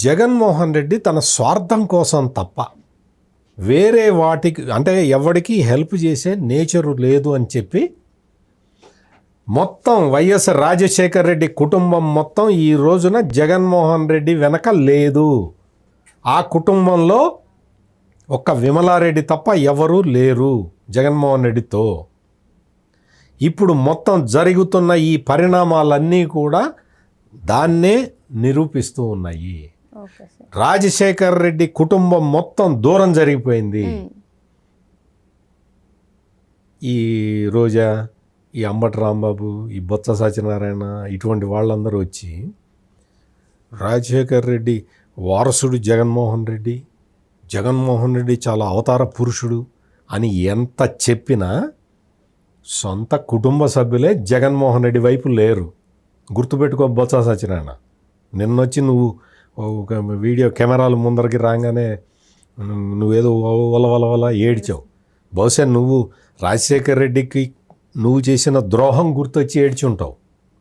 జగన్మోహన్ రెడ్డి తన స్వార్థం కోసం తప్ప వేరే వాటికి అంటే ఎవరికి హెల్ప్ చేసే నేచరు లేదు అని చెప్పి మొత్తం వైఎస్ రాజశేఖర రెడ్డి కుటుంబం మొత్తం ఈ రోజున జగన్మోహన్ రెడ్డి వెనక లేదు. ఆ కుటుంబంలో ఒక్క విమలారెడ్డి తప్ప ఎవరూ లేరు జగన్మోహన్ రెడ్డితో. ఇప్పుడు మొత్తం జరుగుతున్న ఈ పరిణామాలన్నీ కూడా దాన్నే నిరూపిస్తూ ఉన్నాయి. రాజశేఖర్ రెడ్డి కుటుంబం మొత్తం దూరం జరిగిపోయింది. ఈ రోజా, ఈ అంబటి రాంబాబు, ఈ బొత్స సత్యనారాయణ ఇటువంటి వాళ్ళందరూ వచ్చి రాజశేఖర్ రెడ్డి వారసుడు జగన్మోహన్ రెడ్డి, జగన్మోహన్ రెడ్డి చాలా అవతార పురుషుడు అని ఎంత చెప్పినా సొంత కుటుంబ సభ్యులే జగన్మోహన్ రెడ్డి వైపు లేరు. గుర్తుపెట్టుకో బొత్స సత్యనారాయణ. నిన్నొచ్చి నువ్వు ఒక వీడియో కెమెరాల ముందరికి రాగానే నువ్వేదో వలవలవల ఏడ్చావు. బహుశా నువ్వు రాజశేఖర్ రెడ్డికి నువ్వు చేసిన ద్రోహం గుర్తొచ్చి ఏడ్చి ఉంటావు.